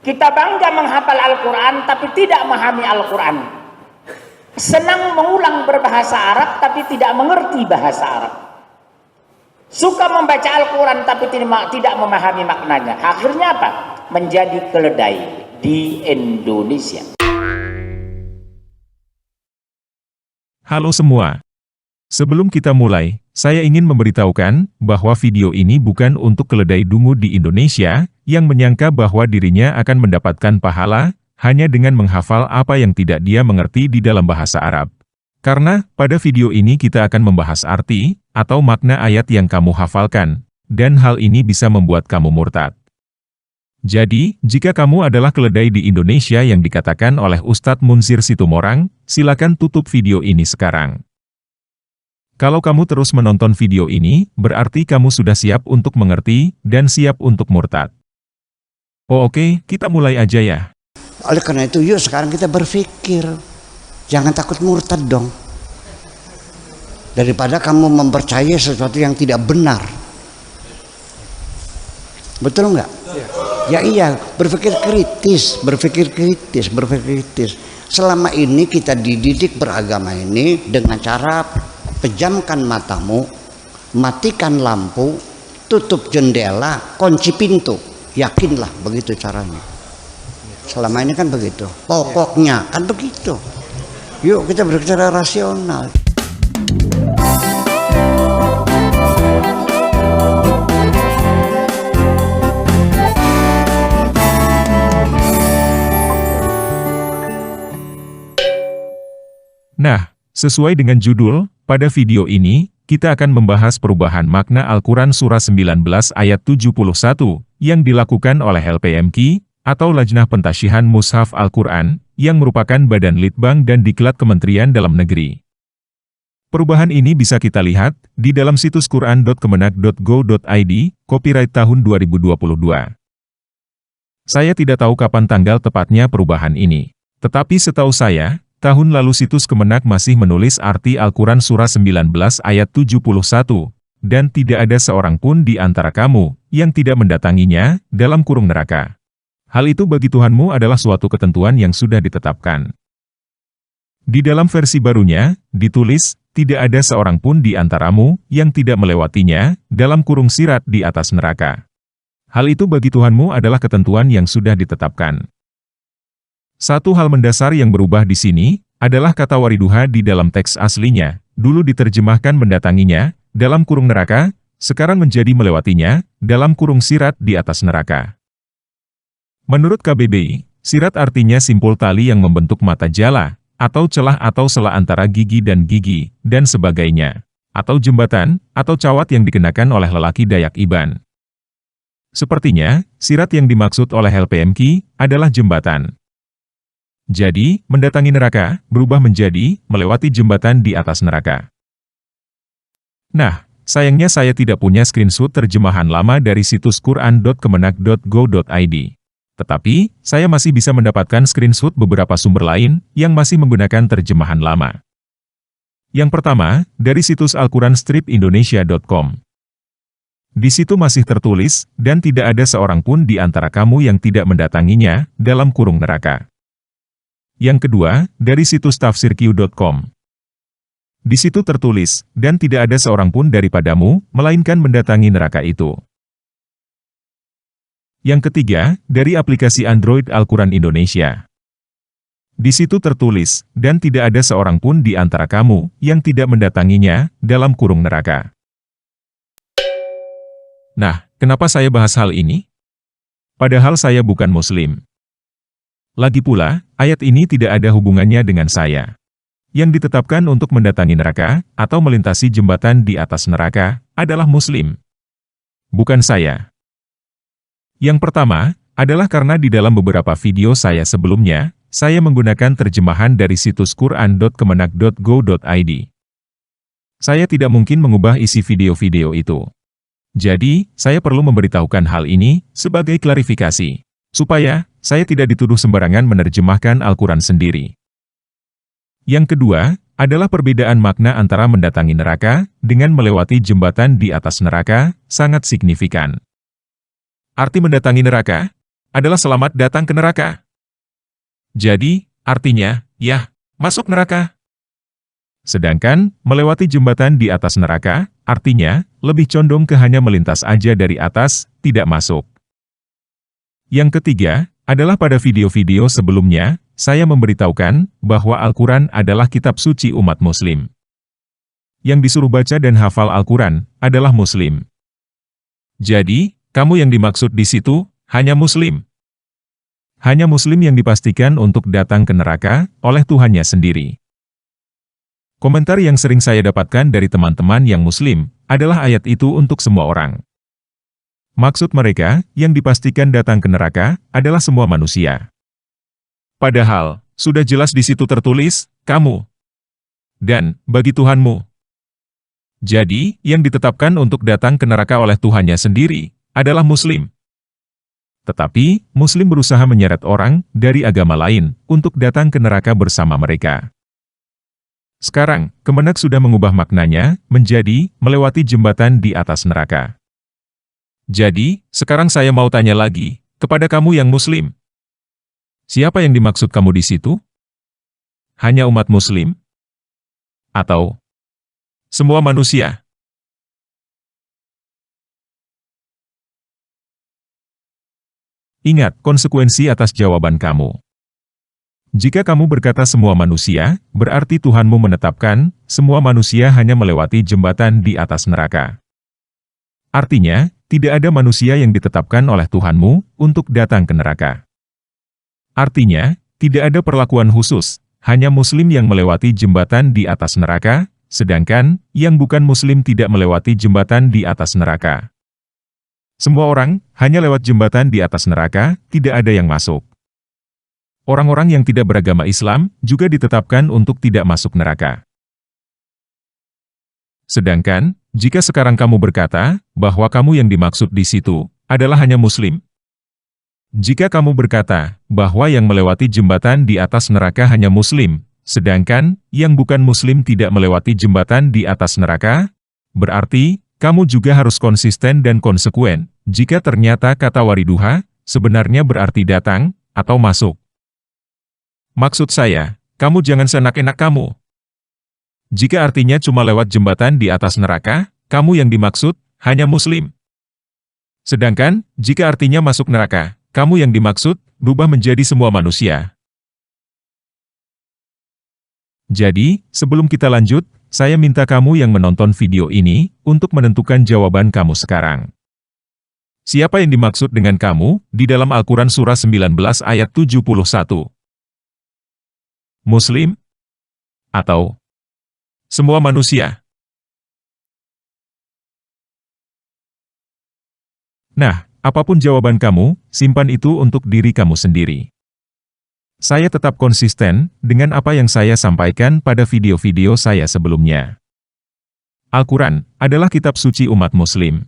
Kita bangga menghafal Al-Quran tapi tidak memahami Al-Quran. Senang mengulang berbahasa Arab tapi tidak mengerti bahasa Arab. Suka membaca Al-Quran tapi tidak memahami maknanya. Akhirnya apa? Menjadi keledai di Indonesia. Halo semua. Sebelum kita mulai, saya ingin memberitahukan bahwa video ini bukan untuk keledai dungu di Indonesia yang menyangka bahwa dirinya akan mendapatkan pahala hanya dengan menghafal apa yang tidak dia mengerti di dalam bahasa Arab. Karena pada video ini kita akan membahas arti atau makna ayat yang kamu hafalkan, dan hal ini bisa membuat kamu murtad. Jadi, jika kamu adalah keledai di Indonesia yang dikatakan oleh Ustadz Munzir Situmorang, silakan tutup video ini sekarang. Kalau kamu terus menonton video ini, berarti kamu sudah siap untuk mengerti dan siap untuk murtad. Oh oke, kita mulai aja ya. Oleh karena itu, yuk sekarang kita berpikir. Jangan takut murtad dong. Daripada kamu mempercayai sesuatu yang tidak benar. Betul nggak? Ya iya, berpikir kritis, berpikir kritis, berpikir kritis. Selama ini kita dididik beragama ini dengan cara pejamkan matamu, matikan lampu, tutup jendela, kunci pintu. Yakinlah begitu caranya. Selama ini kan begitu. Pokoknya kan begitu. Yuk kita berbicara rasional. Nah, sesuai dengan judul, pada video ini, kita akan membahas perubahan makna Al-Quran Surah 19 ayat 71, yang dilakukan oleh LPMQ, atau Lajnah Pentasyihan Mushaf Al-Quran, yang merupakan badan litbang dan diklat Kementerian Dalam Negeri. Perubahan ini bisa kita lihat di dalam situs quran.kemenak.go.id, copyright tahun 2022. Saya tidak tahu kapan tanggal tepatnya perubahan ini. Tetapi setahu saya, tahun lalu situs Kemenak masih menulis arti Al-Quran Surah 19 ayat 71, dan tidak ada seorang pun di antara kamu yang tidak mendatanginya dalam kurung neraka. Hal itu bagi Tuhanmu adalah suatu ketentuan yang sudah ditetapkan. Di dalam versi barunya, ditulis, tidak ada seorang pun di antaramu yang tidak melewatinya dalam kurung sirat di atas neraka. Hal itu bagi Tuhanmu adalah ketentuan yang sudah ditetapkan. Satu hal mendasar yang berubah di sini adalah kata wariduha di dalam teks aslinya, dulu diterjemahkan mendatanginya dalam kurung neraka, sekarang menjadi melewatinya dalam kurung sirat di atas neraka. Menurut KBBI, sirat artinya simpul tali yang membentuk mata jala, atau celah atau sela antara gigi, dan sebagainya, atau jembatan, atau cawat yang dikenakan oleh lelaki Dayak Iban. Sepertinya, sirat yang dimaksud oleh LPMQ adalah jembatan. Jadi, mendatangi neraka berubah menjadi melewati jembatan di atas neraka. Nah, sayangnya saya tidak punya screenshot terjemahan lama dari situs quran.kemenak.go.id. Tetapi, saya masih bisa mendapatkan screenshot beberapa sumber lain yang masih menggunakan terjemahan lama. Yang pertama, dari situs alquranstripindonesia.com. Di situ masih tertulis, dan tidak ada seorang pun di antara kamu yang tidak mendatanginya dalam kurung neraka. Yang kedua, dari situs tafsirq.com. Di situ tertulis, dan tidak ada seorang pun daripadamu, melainkan mendatangi neraka itu. Yang ketiga, dari aplikasi Android Al-Quran Indonesia. Di situ tertulis, dan tidak ada seorang pun di antara kamu yang tidak mendatanginya dalam kurung neraka. Nah, kenapa saya bahas hal ini? Padahal saya bukan Muslim. Lagi pula, ayat ini tidak ada hubungannya dengan saya. Yang ditetapkan untuk mendatangi neraka, atau melintasi jembatan di atas neraka, adalah Muslim. Bukan saya. Yang pertama, adalah karena di dalam beberapa video saya sebelumnya, saya menggunakan terjemahan dari situs quran.kemenak.go.id. Saya tidak mungkin mengubah isi video-video itu. Jadi, saya perlu memberitahukan hal ini sebagai klarifikasi, supaya saya tidak dituduh sembarangan menerjemahkan Al-Quran sendiri. Yang kedua, adalah perbedaan makna antara mendatangi neraka dengan melewati jembatan di atas neraka, sangat signifikan. Arti mendatangi neraka adalah selamat datang ke neraka. Jadi, artinya, ya, masuk neraka. Sedangkan, melewati jembatan di atas neraka, artinya, lebih condong ke hanya melintas aja dari atas, tidak masuk. Yang ketiga, adalah pada video-video sebelumnya, saya memberitahukan bahwa Al-Quran adalah kitab suci umat Muslim. Yang disuruh baca dan hafal Al-Quran adalah Muslim. Jadi, kamu yang dimaksud di situ, hanya Muslim. Hanya Muslim yang dipastikan untuk datang ke neraka oleh Tuhannya sendiri. Komentar yang sering saya dapatkan dari teman-teman yang Muslim adalah ayat itu untuk semua orang. Maksud mereka yang dipastikan datang ke neraka adalah semua manusia. Padahal, sudah jelas di situ tertulis, kamu dan bagi Tuhanmu. Jadi, yang ditetapkan untuk datang ke neraka oleh Tuhannya sendiri adalah Muslim. Tetapi, Muslim berusaha menyeret orang dari agama lain untuk datang ke neraka bersama mereka. Sekarang, Kemenak sudah mengubah maknanya menjadi melewati jembatan di atas neraka. Jadi, sekarang saya mau tanya lagi kepada kamu yang Muslim. Siapa yang dimaksud kamu di situ? Hanya umat Muslim? Atau semua manusia? Ingat konsekuensi atas jawaban kamu. Jika kamu berkata semua manusia, berarti Tuhanmu menetapkan semua manusia hanya melewati jembatan di atas neraka. Artinya, tidak ada manusia yang ditetapkan oleh Tuhanmu untuk datang ke neraka. Artinya, tidak ada perlakuan khusus, hanya Muslim yang melewati jembatan di atas neraka, sedangkan yang bukan Muslim tidak melewati jembatan di atas neraka. Semua orang hanya lewat jembatan di atas neraka, tidak ada yang masuk. Orang-orang yang tidak beragama Islam juga ditetapkan untuk tidak masuk neraka. Sedangkan, jika sekarang kamu berkata bahwa kamu yang dimaksud di situ adalah hanya Muslim. Jika kamu berkata bahwa yang melewati jembatan di atas neraka hanya Muslim, sedangkan yang bukan Muslim tidak melewati jembatan di atas neraka, berarti kamu juga harus konsisten dan konsekuen. Jika ternyata kata wariduha sebenarnya berarti datang atau masuk. Maksud saya, kamu jangan seenak-enak kamu. Jika artinya cuma lewat jembatan di atas neraka, kamu yang dimaksud hanya Muslim. Sedangkan, jika artinya masuk neraka, kamu yang dimaksud berubah menjadi semua manusia. Jadi, sebelum kita lanjut, saya minta kamu yang menonton video ini untuk menentukan jawaban kamu sekarang. Siapa yang dimaksud dengan kamu di dalam Al-Quran Surah 19 ayat 71? Muslim? Atau semua manusia? Nah, apapun jawaban kamu, simpan itu untuk diri kamu sendiri. Saya tetap konsisten dengan apa yang saya sampaikan pada video-video saya sebelumnya. Al-Quran adalah kitab suci umat Muslim.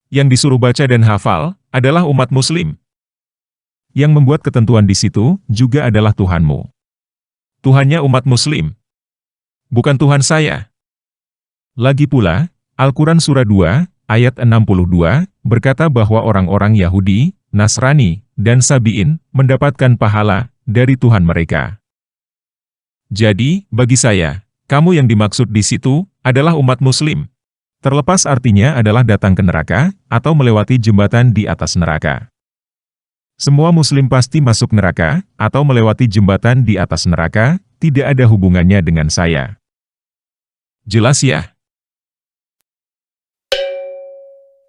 Yang disuruh baca dan hafal adalah umat Muslim. Yang membuat ketentuan di situ juga adalah Tuhanmu. Tuhannya umat Muslim. Bukan Tuhan saya. Lagi pula, Al-Quran Surah 2, ayat 62, berkata bahwa orang-orang Yahudi, Nasrani, dan Sabi'in mendapatkan pahala dari Tuhan mereka. Jadi, bagi saya, kamu yang dimaksud di situ adalah umat Muslim. Terlepas artinya adalah datang ke neraka, atau melewati jembatan di atas neraka. Semua Muslim pasti masuk neraka, atau melewati jembatan di atas neraka, tidak ada hubungannya dengan saya. Jelas ya?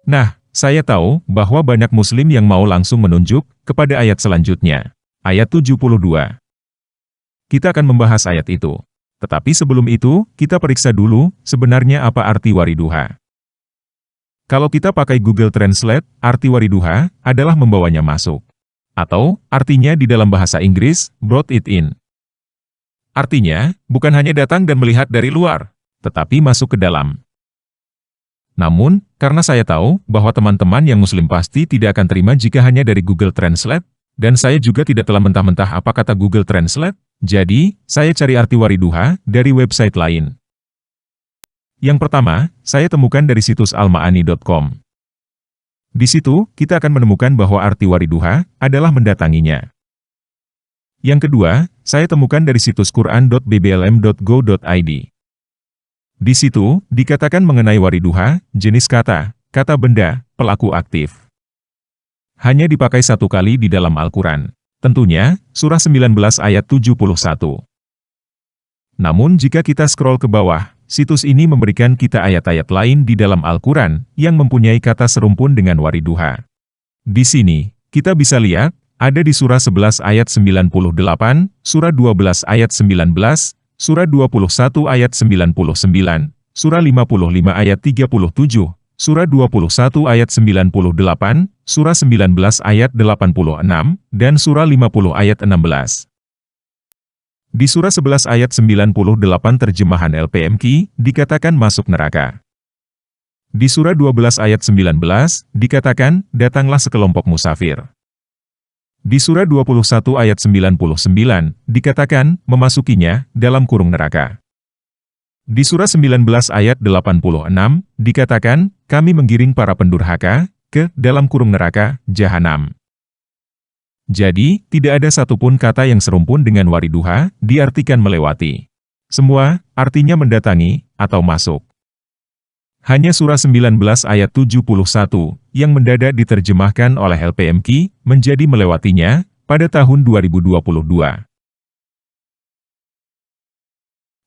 Nah, saya tahu bahwa banyak Muslim yang mau langsung menunjuk kepada ayat selanjutnya, ayat 72. Kita akan membahas ayat itu. Tetapi sebelum itu, kita periksa dulu sebenarnya apa arti wariduha. Kalau kita pakai Google Translate, arti wariduha adalah membawanya masuk. Atau, artinya di dalam bahasa Inggris, brought it in. Artinya, bukan hanya datang dan melihat dari luar, tetapi masuk ke dalam. Namun, karena saya tahu bahwa teman-teman yang Muslim pasti tidak akan terima jika hanya dari Google Translate, dan saya juga tidak telah mentah-mentah apa kata Google Translate, jadi, saya cari arti wariduha dari website lain. Yang pertama, saya temukan dari situs almaani.com. Di situ, kita akan menemukan bahwa arti wariduha adalah mendatanginya. Yang kedua, saya temukan dari situs quran.bblm.go.id. Di situ, dikatakan mengenai wariduha, jenis kata, kata benda, pelaku aktif. Hanya dipakai satu kali di dalam Al-Quran. Tentunya, surah 19 ayat 71. Namun jika kita scroll ke bawah, situs ini memberikan kita ayat-ayat lain di dalam Al-Quran yang mempunyai kata serumpun dengan wariduha. Di sini, kita bisa lihat, ada di surah 11 ayat 98, surah 12 ayat 19, surah 21 ayat 99, surah 55 ayat 37, surah 21 ayat 98, surah 19 ayat 86, dan surah 50 ayat 16. Di surah 11 ayat 98 terjemahan LPMQ, dikatakan masuk neraka. Di surah 12 ayat 19, dikatakan, datanglah sekelompok musafir. Di surah 21 ayat 99, dikatakan, memasukinya, dalam kurung neraka. Di surah 19 ayat 86, dikatakan, kami menggiring para pendurhaka, ke dalam kurung neraka, jahanam. Jadi, tidak ada satupun kata yang serumpun dengan wariduha, diartikan melewati. Semua, artinya mendatangi, atau masuk. Hanya surah 19 ayat 71, yang mendadak diterjemahkan oleh LPMQ, menjadi melewatinya, pada tahun 2022.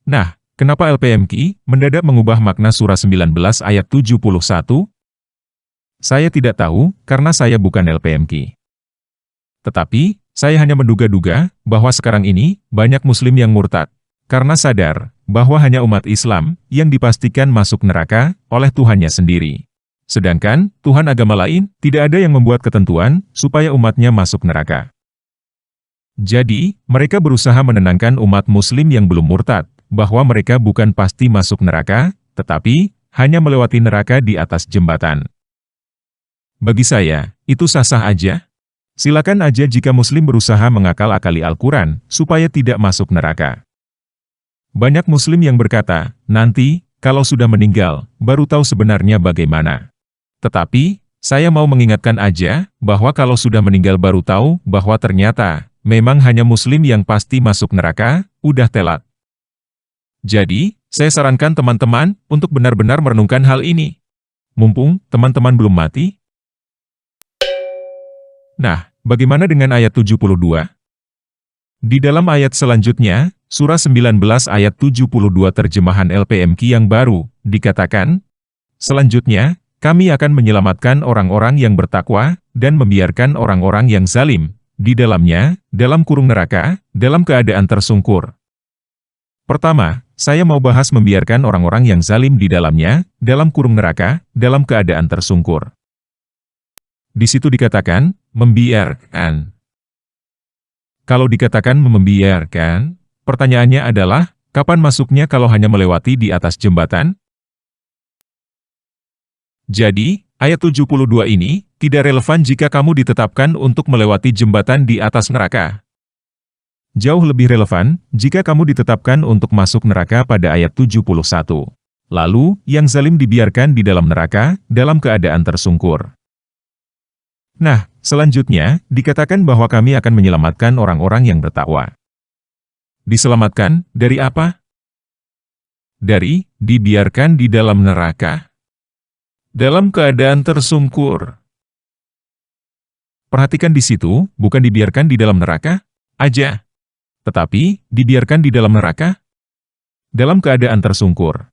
Nah, kenapa LPMQ mendadak mengubah makna surah 19 ayat 71? Saya tidak tahu, karena saya bukan LPMQ. Tetapi, saya hanya menduga-duga, bahwa sekarang ini, banyak muslim yang murtad, karena sadar, bahwa hanya umat Islam, yang dipastikan masuk neraka, oleh Tuhannya sendiri. Sedangkan, Tuhan agama lain, tidak ada yang membuat ketentuan, supaya umatnya masuk neraka. Jadi, mereka berusaha menenangkan umat muslim yang belum murtad, bahwa mereka bukan pasti masuk neraka, tetapi, hanya melewati neraka di atas jembatan. Bagi saya, itu sah-sah aja. Silakan aja jika muslim berusaha mengakal-akali Al-Quran, supaya tidak masuk neraka. Banyak muslim yang berkata, nanti, kalau sudah meninggal, baru tahu sebenarnya bagaimana. Tetapi, saya mau mengingatkan aja, bahwa kalau sudah meninggal baru tahu, bahwa ternyata, memang hanya muslim yang pasti masuk neraka, udah telat. Jadi, saya sarankan teman-teman, untuk benar-benar merenungkan hal ini. Mumpung, teman-teman belum mati. Nah, bagaimana dengan ayat 72? Di dalam ayat selanjutnya, surah 19 ayat 72 terjemahan LPMQ yang baru, dikatakan, selanjutnya, kami akan menyelamatkan orang-orang yang bertakwa, dan membiarkan orang-orang yang zalim, di dalamnya, dalam kurung neraka, dalam keadaan tersungkur. Pertama, saya mau bahas membiarkan orang-orang yang zalim di dalamnya, dalam kurung neraka, dalam keadaan tersungkur. Di situ dikatakan, membiarkan. Kalau dikatakan membiarkan, pertanyaannya adalah, kapan masuknya kalau hanya melewati di atas jembatan? Jadi, ayat 72 ini, tidak relevan jika kamu ditetapkan untuk melewati jembatan di atas neraka. Jauh lebih relevan, jika kamu ditetapkan untuk masuk neraka pada ayat 71. Lalu, yang zalim dibiarkan di dalam neraka, dalam keadaan tersungkur. Nah, selanjutnya, dikatakan bahwa kami akan menyelamatkan orang-orang yang bertakwa. Diselamatkan, dari apa? Dari, dibiarkan di dalam neraka. Dalam keadaan tersungkur. Perhatikan di situ, bukan dibiarkan di dalam neraka, aja. Tetapi, dibiarkan di dalam neraka, dalam keadaan tersungkur.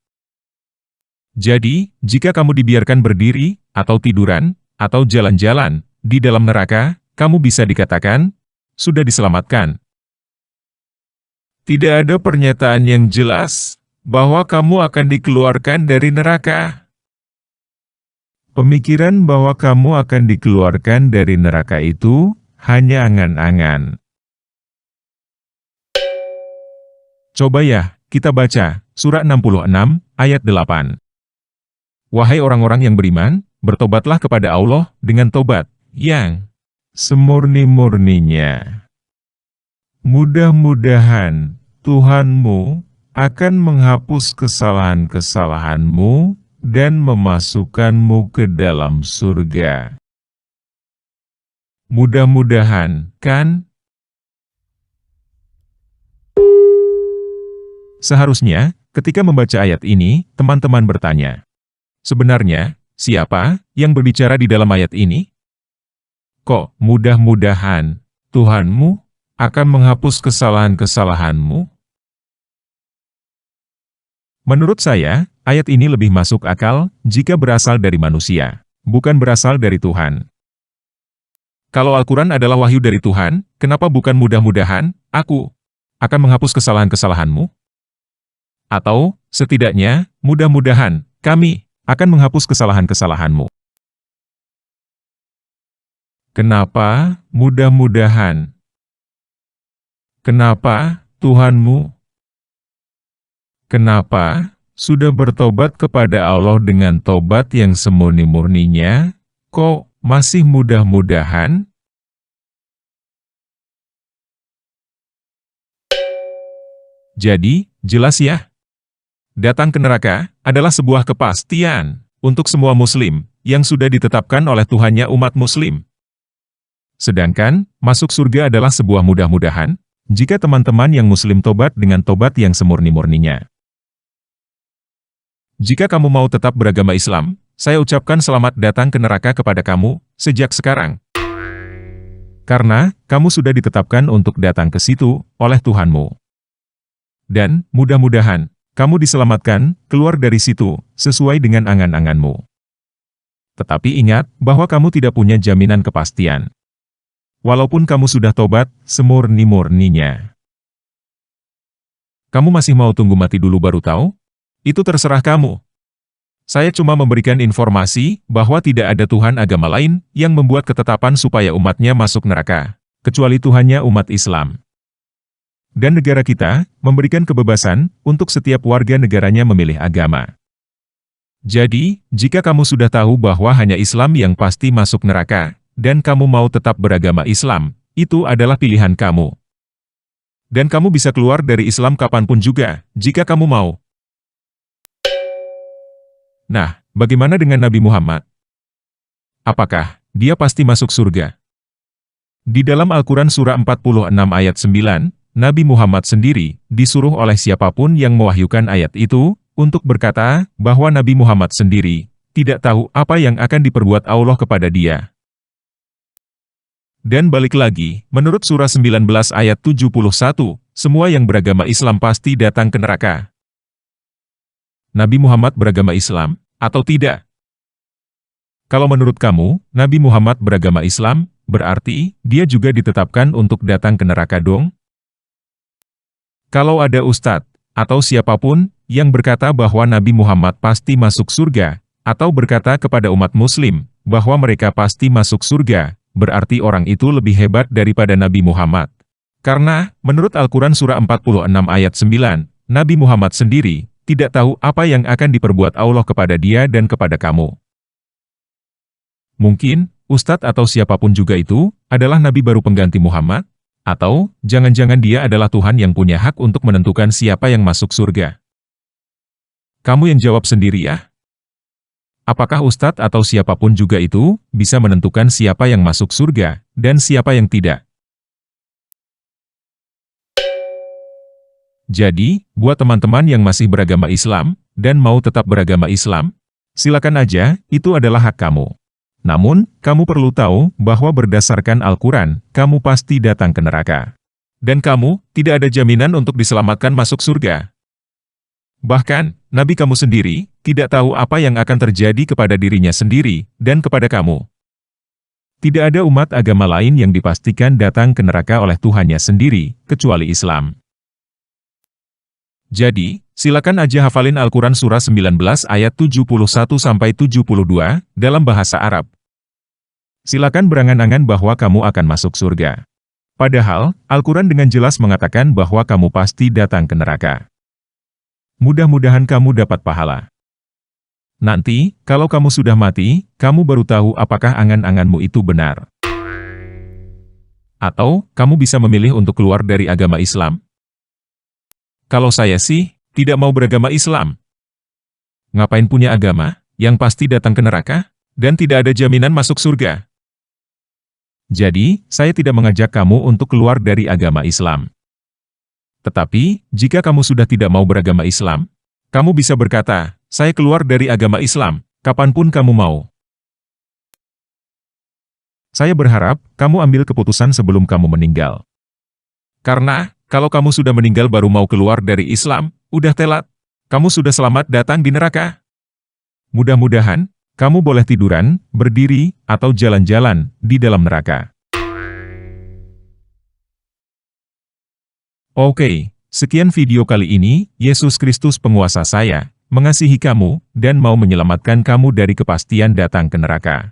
Jadi, jika kamu dibiarkan berdiri, atau tiduran, atau jalan-jalan, di dalam neraka, kamu bisa dikatakan, sudah diselamatkan. Tidak ada pernyataan yang jelas, bahwa kamu akan dikeluarkan dari neraka. Pemikiran bahwa kamu akan dikeluarkan dari neraka itu, hanya angan-angan. Coba ya, kita baca, surah 66, ayat 8. Wahai orang-orang yang beriman, bertobatlah kepada Allah, dengan tobat yang semurni-murninya. Mudah-mudahan Tuhanmu akan menghapus kesalahan-kesalahanmu dan memasukkanmu ke dalam surga. Mudah-mudahan, kan? Seharusnya, ketika membaca ayat ini, teman-teman bertanya, sebenarnya, siapa yang berbicara di dalam ayat ini? Kok mudah-mudahan Tuhanmu akan menghapus kesalahan-kesalahanmu? Menurut saya, ayat ini lebih masuk akal jika berasal dari manusia, bukan berasal dari Tuhan. Kalau Al-Quran adalah wahyu dari Tuhan, kenapa bukan mudah-mudahan aku akan menghapus kesalahan-kesalahanmu? Atau, setidaknya, mudah-mudahan kami akan menghapus kesalahan-kesalahanmu. Kenapa mudah-mudahan? Kenapa Tuhanmu? Kenapa sudah bertobat kepada Allah dengan tobat yang semurni-murninya, kok masih mudah-mudahan? Jadi, jelas ya? Datang ke neraka adalah sebuah kepastian untuk semua muslim yang sudah ditetapkan oleh Tuhannya umat muslim. Sedangkan, masuk surga adalah sebuah mudah-mudahan jika teman-teman yang muslim tobat dengan tobat yang semurni-murninya. Jika kamu mau tetap beragama Islam, saya ucapkan selamat datang ke neraka kepada kamu sejak sekarang. Karena kamu sudah ditetapkan untuk datang ke situ oleh Tuhanmu. Dan mudah-mudahan kamu diselamatkan keluar dari situ sesuai dengan angan-anganmu. Tetapi ingat bahwa kamu tidak punya jaminan kepastian. Walaupun kamu sudah tobat semurni-murninya. Kamu masih mau tunggu mati dulu baru tahu? Itu terserah kamu. Saya cuma memberikan informasi bahwa tidak ada Tuhan agama lain yang membuat ketetapan supaya umatnya masuk neraka, kecuali Tuhannya umat Islam. Dan negara kita memberikan kebebasan untuk setiap warga negaranya memilih agama. Jadi, jika kamu sudah tahu bahwa hanya Islam yang pasti masuk neraka, dan kamu mau tetap beragama Islam, itu adalah pilihan kamu. Dan kamu bisa keluar dari Islam kapanpun juga, jika kamu mau. Nah, bagaimana dengan Nabi Muhammad? Apakah dia pasti masuk surga? Di dalam Al-Quran Surah 46 ayat 9, Nabi Muhammad sendiri disuruh oleh siapapun yang mewahyukan ayat itu, untuk berkata bahwa Nabi Muhammad sendiri tidak tahu apa yang akan diperbuat Allah kepada dia. Dan balik lagi, menurut Surah 19 ayat 71, semua yang beragama Islam pasti datang ke neraka. Nabi Muhammad beragama Islam, atau tidak? Kalau menurut kamu, Nabi Muhammad beragama Islam, berarti dia juga ditetapkan untuk datang ke neraka dong? Kalau ada ustadz, atau siapapun, yang berkata bahwa Nabi Muhammad pasti masuk surga, atau berkata kepada umat muslim, bahwa mereka pasti masuk surga, berarti orang itu lebih hebat daripada Nabi Muhammad. Karena, menurut Al-Quran Surah 46 ayat 9, Nabi Muhammad sendiri tidak tahu apa yang akan diperbuat Allah kepada dia dan kepada kamu. Mungkin, ustadz atau siapapun juga itu, adalah Nabi baru pengganti Muhammad? Atau, jangan-jangan dia adalah Tuhan yang punya hak untuk menentukan siapa yang masuk surga? Kamu yang jawab sendiri ya. Apakah ustadz atau siapapun juga itu, bisa menentukan siapa yang masuk surga, dan siapa yang tidak? Jadi, buat teman-teman yang masih beragama Islam, dan mau tetap beragama Islam, silakan aja, itu adalah hak kamu. Namun, kamu perlu tahu bahwa berdasarkan Al-Quran, kamu pasti datang ke neraka. Dan kamu, tidak ada jaminan untuk diselamatkan masuk surga. Bahkan, Nabi kamu sendiri, tidak tahu apa yang akan terjadi kepada dirinya sendiri, dan kepada kamu. Tidak ada umat agama lain yang dipastikan datang ke neraka oleh Tuhannya sendiri, kecuali Islam. Jadi, silakan aja hafalin Al-Quran Surah 19 ayat 71-72 dalam bahasa Arab. Silakan berangan-angan bahwa kamu akan masuk surga. Padahal, Al-Quran dengan jelas mengatakan bahwa kamu pasti datang ke neraka. Mudah-mudahan kamu dapat pahala. Nanti, kalau kamu sudah mati, kamu baru tahu apakah angan-anganmu itu benar. Atau, kamu bisa memilih untuk keluar dari agama Islam. Kalau saya sih, tidak mau beragama Islam. Ngapain punya agama, yang pasti datang ke neraka, dan tidak ada jaminan masuk surga? Jadi, saya tidak mengajak kamu untuk keluar dari agama Islam. Tetapi, jika kamu sudah tidak mau beragama Islam, kamu bisa berkata, saya keluar dari agama Islam, kapanpun kamu mau. Saya berharap kamu ambil keputusan sebelum kamu meninggal. Karena, kalau kamu sudah meninggal baru mau keluar dari Islam, udah telat. Kamu sudah selamat datang di neraka. Mudah-mudahan, kamu boleh tiduran, berdiri, atau jalan-jalan di dalam neraka. Oke, sekian video kali ini. Yesus Kristus penguasa saya, mengasihi kamu, dan mau menyelamatkan kamu dari kepastian datang ke neraka.